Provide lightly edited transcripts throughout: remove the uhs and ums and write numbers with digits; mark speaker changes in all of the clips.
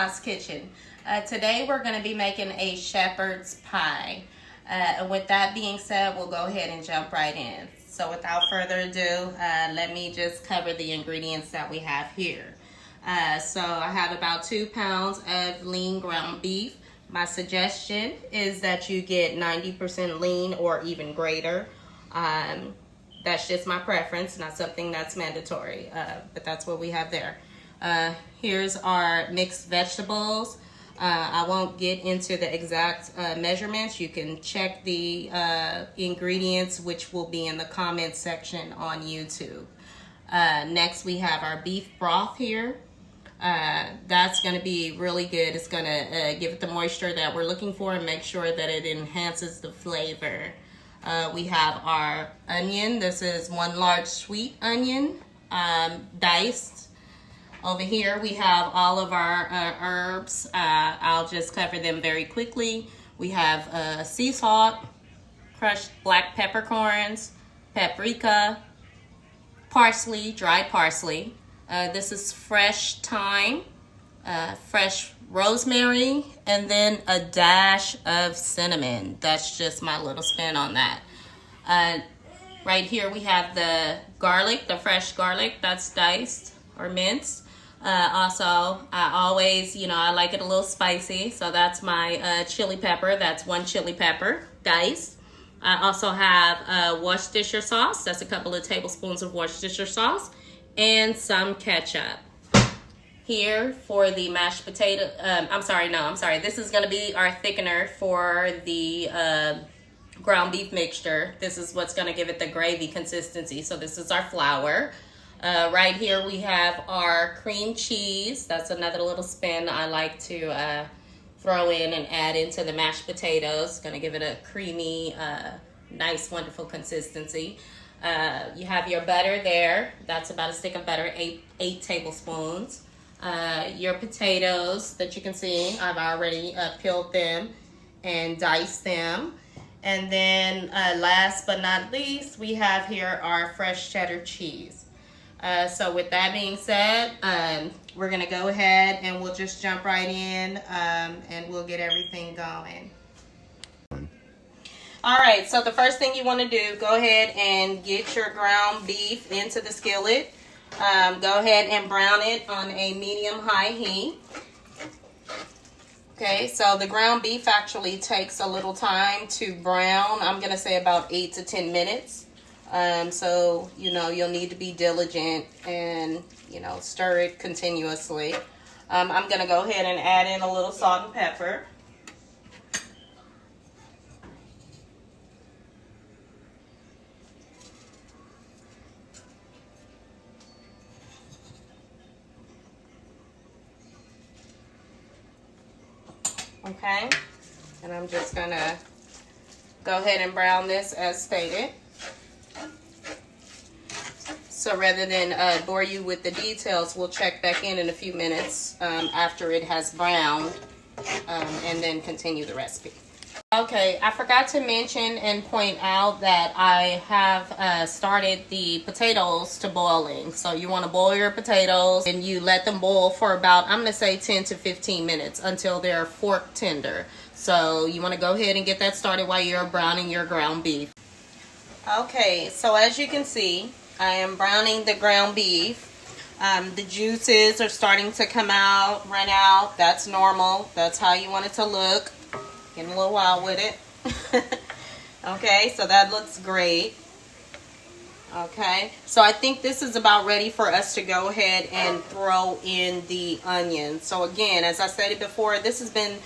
Speaker 1: Grandma's Kitchen. Today we're going to be making a shepherd's pie. With that being said, we'll go ahead and jump right in. So without further ado, let me just cover the ingredients that we have here. So I have about 2 pounds of lean ground beef. My suggestion is that you get 90% lean or even greater. That's just my preference, not something that's mandatory, but that's what we have there. Here's our mixed vegetables. I won't get into the exact measurements. You can check the ingredients, which will be in the comments section on YouTube. Next, we have our beef broth here. That's going to be really good. It's going to give it the moisture that we're looking for and make sure that it enhances the flavor. We have our onion. This is 1 large sweet onion, diced. Over here we have all of our herbs. I'll just cover them very quickly. We have sea salt, crushed black peppercorns, paprika, parsley, dried parsley. This is fresh thyme, fresh rosemary, and then a dash of cinnamon. That's just my little spin on that. Right here we have the garlic, the fresh garlic that's diced or minced. Also, I always, I like it a little spicy, so that's my chili pepper. That's 1 chili pepper diced. I also have Worcestershire sauce. That's a couple of tablespoons of Worcestershire sauce and some ketchup. Here for the mashed potato, I'm sorry. This is going to be our thickener for the ground beef mixture. This is what's going to give it the gravy consistency. So this is our flour. Right here we have our cream cheese. That's another little spin I like to throw in and add into the mashed potatoes. Going to give it a creamy, nice, wonderful consistency. You have your butter there. That's about a stick of butter, 8 tablespoons. Your potatoes that you can see, I've already peeled them and diced them. And then last but not least, we have here our fresh cheddar cheese. So with that being said, we're going to go ahead and we'll just jump right in and we'll get everything going. All right, so the first thing you want to do, go ahead and get your ground beef into the skillet. Go ahead and brown it on a medium-high heat. Okay, so the ground beef actually takes a little time to brown. I'm going to say about 8 to 10 minutes. So, you'll need to be diligent and, stir it continuously. I'm going to go ahead and add in a little salt and pepper. Okay, and I'm just going to go ahead and brown this as stated. So rather than bore you with the details, we'll check back in a few minutes after it has browned and then continue the recipe. Okay, I forgot to mention and point out that I have started the potatoes to boiling. So you want to boil your potatoes and you let them boil for about, I'm going to say 10 to 15 minutes until they're fork tender. So you want to go ahead and get that started while you're browning your ground beef. Okay, so as you can see, I am browning the ground beef. The juices are starting to come out, run out. That's normal. That's how you want it to look. Getting a little wild with it. Okay, so that looks great. Okay, so I think this is about ready for us to go ahead and throw in the onions. So again, as I stated before, this has been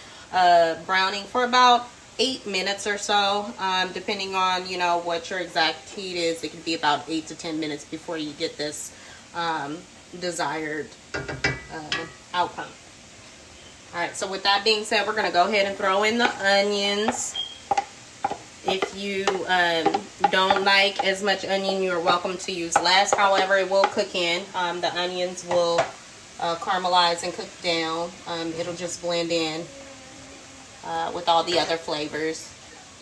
Speaker 1: browning for about 8 minutes or so, depending on, what your exact heat is. It could be about 8 to 10 minutes before you get this desired outcome. All right, so with that being said, we're going to go ahead and throw in the onions. If you don't like as much onion, you're welcome to use less. However, it will cook in. The onions will caramelize and cook down. It'll just blend in with all the other flavors,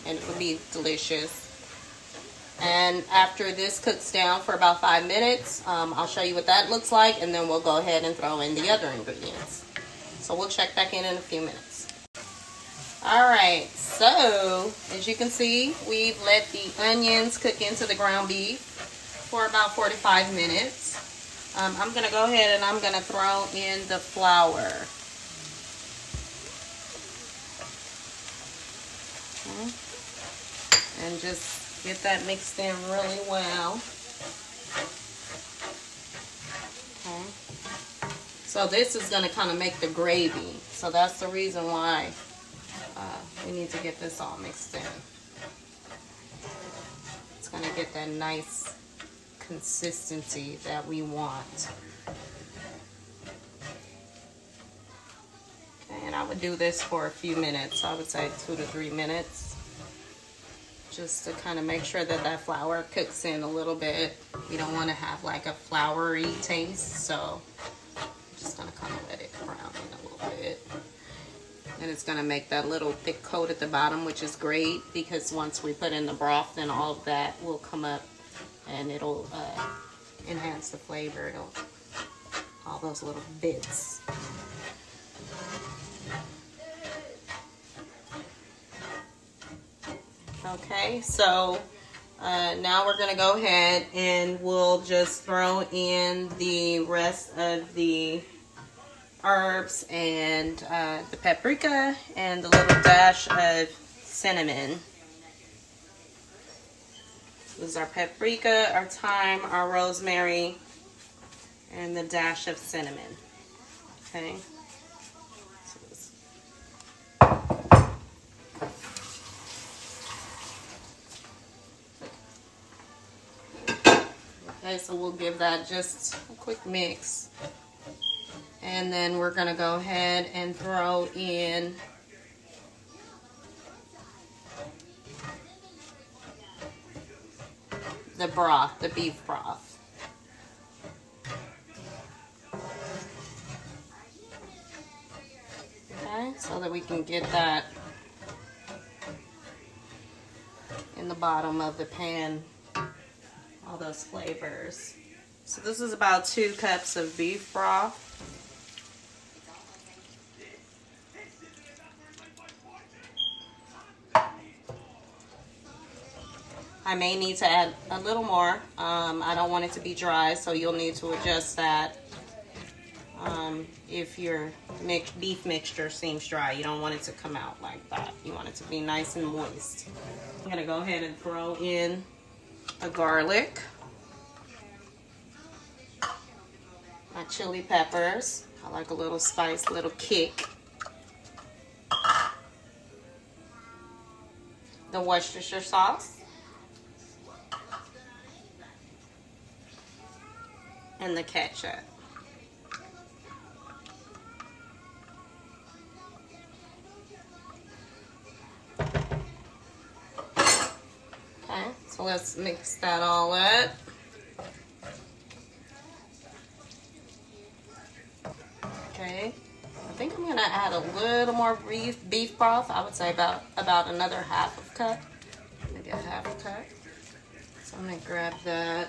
Speaker 1: and it will be delicious. And after this cooks down for about 5 minutes, I'll show you what that looks like, and then we'll go ahead and throw in the other ingredients. So we'll check back in a few minutes. All right, so as you can see, we've let the onions cook into the ground beef for about 45 minutes. I'm gonna go ahead and I'm gonna throw in the flour. Okay. And just get that mixed in really well. Okay. So this is gonna kind of make the gravy. So that's the reason why we need to get this all mixed in. It's gonna get that nice consistency that we want. Okay, and I would do this for a few minutes. I would say 2 to 3 minutes, just to kind of make sure that that flour cooks in a little bit. You don't want to have like a floury taste, so I'm just gonna kind of let it brown in a little bit. And it's gonna make that little thick coat at the bottom, which is great because once we put in the broth, then all of that will come up and it'll enhance the flavor. It'll, all those little bits. Okay, so now we're gonna go ahead and we'll just throw in the rest of the herbs and the paprika and the little dash of cinnamon. This is our paprika, our thyme, our rosemary, and the dash of cinnamon. Okay. Okay, so we'll give that just a quick mix. And then we're gonna go ahead and throw in the broth, the beef broth. Okay, so that we can get that in the bottom of the pan, all those flavors. So this is about 2 cups of beef broth. I may need to add a little more. I don't want it to be dry, so you'll need to adjust that. If your beef mixture seems dry, you don't want it to come out like that. You want it to be nice and moist. I'm gonna go ahead and throw in the garlic, my chili peppers. I like a little spice, a little kick. The Worcestershire sauce. And the ketchup. Okay, so let's mix that all up. Okay, I think I'm gonna add a little more beef broth. I would say about another half a cup, maybe a half a cup. So I'm gonna grab that.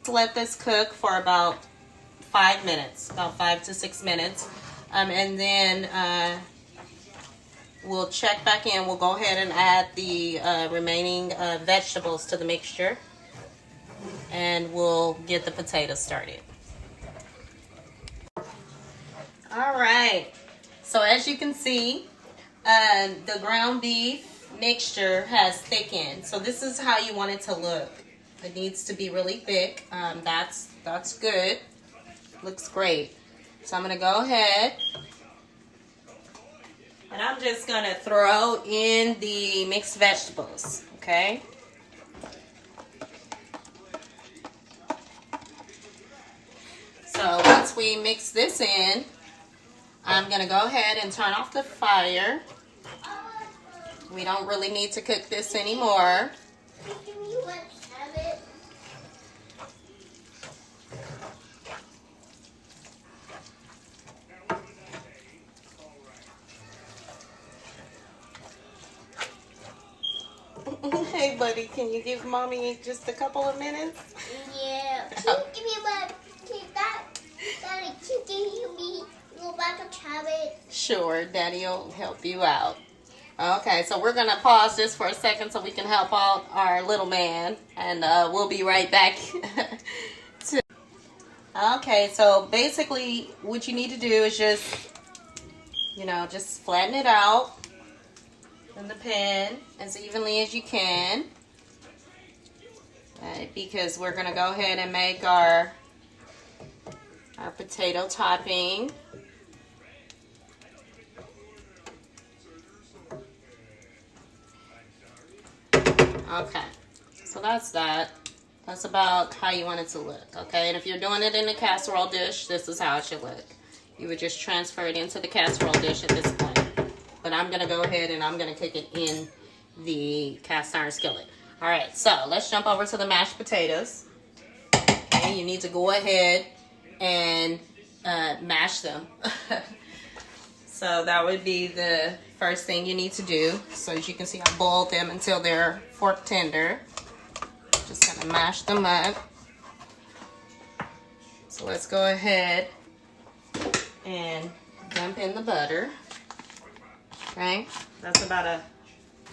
Speaker 1: Let this cook for about 5 minutes, about 5 to 6 minutes, and then we'll check back in. We'll go ahead and add the remaining vegetables to the mixture, and we'll get the potatoes started. All right, so as you can see, the ground beef mixture has thickened. So this is how you want it to look. It needs to be really thick. That's good. Looks great. So I'm gonna go ahead and I'm just gonna throw in the mixed vegetables, okay? So once we mix this in, I'm gonna go ahead and turn off the fire. We don't really need to cook this anymore. Hey, buddy. Can you give mommy just a couple of minutes?
Speaker 2: Yeah. Can you give me that? Daddy, can you give me a little bag of cabbage?
Speaker 1: Sure, Daddy will help you out. Okay, so we're gonna pause this for a second so we can help out our little man, and we'll be right back. Okay, so basically what you need to do is just, just flatten it out in the pan as evenly as you can. Right, because we're gonna go ahead and make our potato topping. Okay, so that's that. That's about how you want it to look, okay? And if you're doing it in a casserole dish, this is how it should look. You would just transfer it into the casserole dish at this point. But I'm going to go ahead and I'm going to cook it in the cast iron skillet. All right, so let's jump over to the mashed potatoes. Okay, you need to go ahead and mash them. So that would be the first thing you need to do. So as you can see, I boiled them until they're fork tender. Just gonna mash them up. So let's go ahead and dump in the butter. Okay, that's about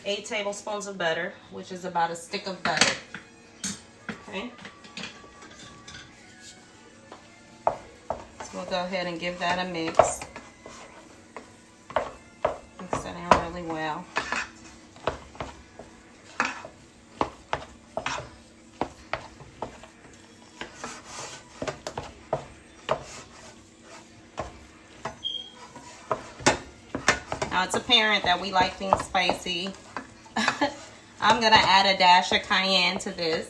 Speaker 1: 8 tablespoons of butter, which is about a stick of butter. Okay. So we'll go ahead and give that a mix. Mix that in really well. Now it's apparent that we like things spicy. I'm gonna add a dash of cayenne to this.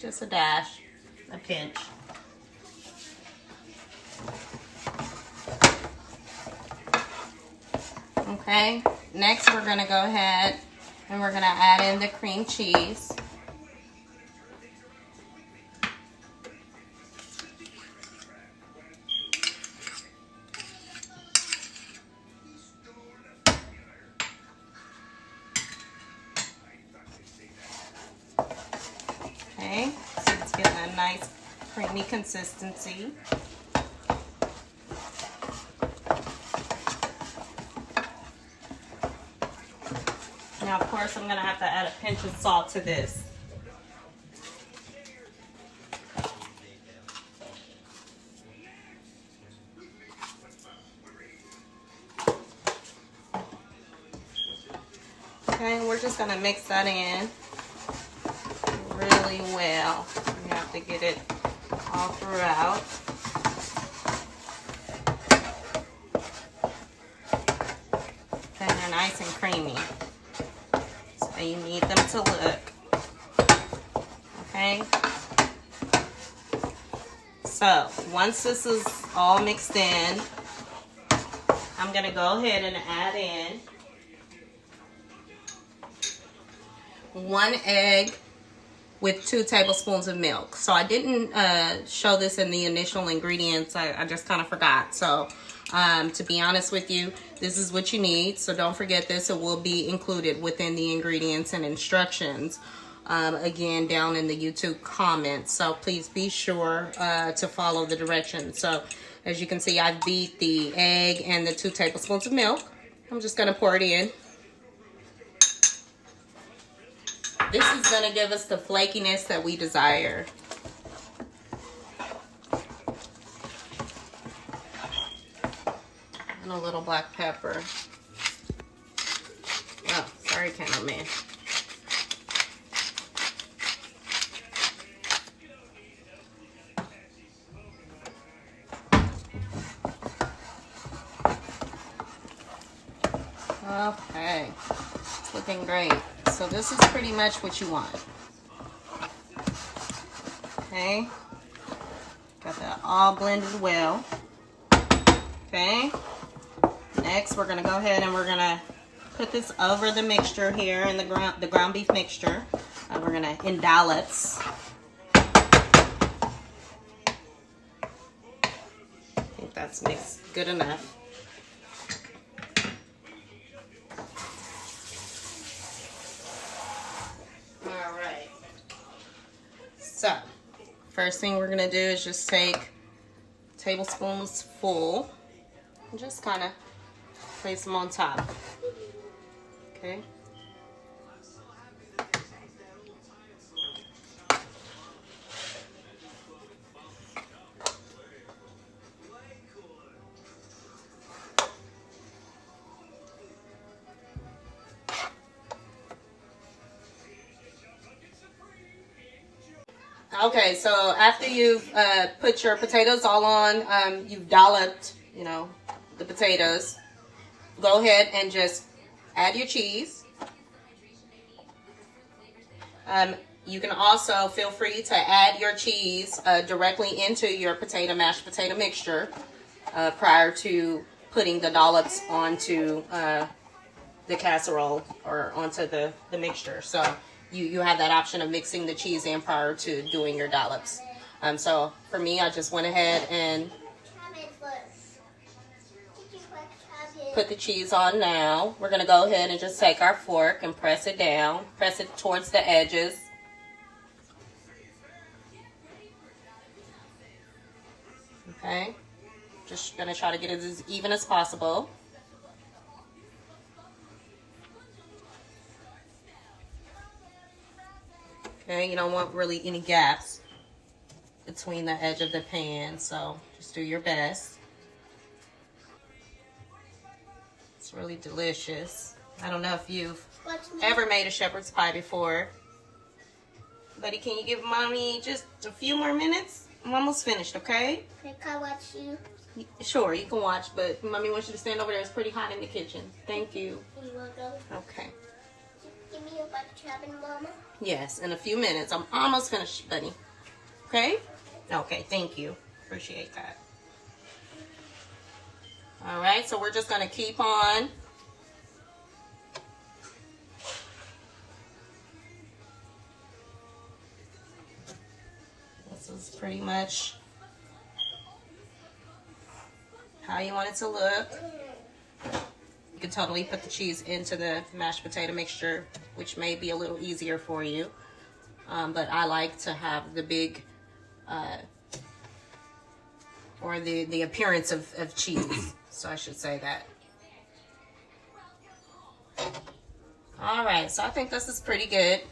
Speaker 1: Just a dash, a pinch. Okay, next we're gonna go ahead and we're gonna add in the cream cheese. Okay, so it's getting a nice creamy consistency. Now, of course, I'm going to have to add a pinch of salt to this. Okay, we're just going to mix that in really well. You have to get it all throughout. And they're nice and creamy. So you need them to look. Okay. So once this is all mixed in, I'm going to go ahead and add in 1 egg with 2 tablespoons of milk. So I didn't show this in the initial ingredients. I just kind of forgot. So to be honest with you, this is what you need. So don't forget this. It will be included within the ingredients and instructions. Again, down in the YouTube comments. So please be sure to follow the directions. So as you can see, I've beat the egg and the 2 tablespoons of milk. I'm just going to pour it in. This is going to give us the flakiness that we desire. And a little black pepper. Oh, sorry, cameraman. Okay, it's looking great. So this is pretty much what you want. Okay, got that all blended well. Okay, next we're gonna go ahead and we're gonna put this over the mixture here in the ground beef mixture. We're gonna in dollops. that's mixed good enough. All right. So, first thing we're gonna do is just take tablespoons full and just kind of place them on top. Okay. Okay, so after you've put your potatoes all on, you've dolloped, you know, the potatoes, go ahead and just add your cheese. You can also feel free to add your cheese directly into your mashed potato mixture prior to putting the dollops onto the casserole or onto the mixture. So you have that option of mixing the cheese in prior to doing your dollops. So for me, I just went ahead and put the cheese on now. We're going to go ahead and just take our fork and press it down. Press it towards the edges. Okay. Just going to try to get it as even as possible. Okay, you don't want really any gaps between the edge of the pan, so just do your best. It's really delicious. I don't know if you've ever made a shepherd's pie before. Buddy, can you give Mommy just a few more minutes? I'm almost finished, okay?
Speaker 2: Can I watch you?
Speaker 1: Sure, you can watch, but Mommy wants you to stand over there. It's pretty hot in the kitchen. Thank you.
Speaker 2: You want to go?
Speaker 1: Okay.
Speaker 2: Give me a bucket chopping, Mama.
Speaker 1: Yes, in a few minutes. I'm almost finished, buddy. Okay? Okay, thank you. Appreciate that. All right, so we're just going to keep on. This is pretty much how you want it to look. You can totally put the cheese into the mashed potato mixture, which may be a little easier for you. But I like to have the big, or the appearance of cheese. So I should say that. All right, so I think this is pretty good.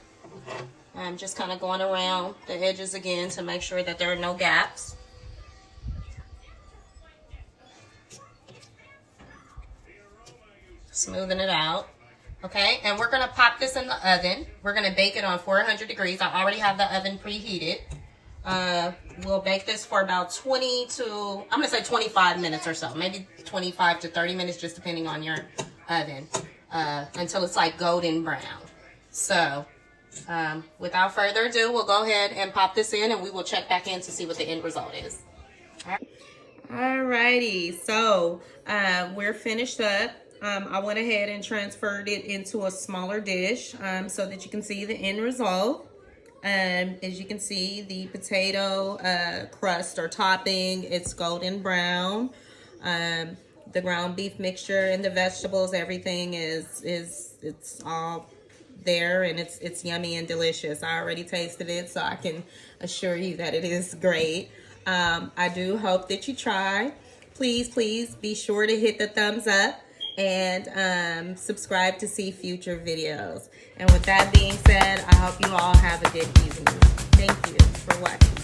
Speaker 1: I'm just kind of going around the edges again to make sure that there are no gaps. Smoothing it out. Okay, and we're gonna pop this in the oven. We're gonna bake it on 400 degrees. I already have the oven preheated. We'll bake this for about 20 to, I'm gonna say 25 minutes or so. Maybe 25 to 30 minutes, just depending on your oven. Until it's like golden brown. So, without further ado, we'll go ahead and pop this in and we will check back in to see what the end result is. Alrighty, so we're finished up. I went ahead and transferred it into a smaller dish so that you can see the end result. As you can see, the potato crust or topping, it's golden brown. The ground beef mixture and the vegetables, everything it's all there, and it's yummy and delicious. I already tasted it, so I can assure you that it is great. I do hope that you try. Please be sure to hit the thumbs up and subscribe to see future videos. And with that being said, I hope you all have a good evening. Thank you for watching.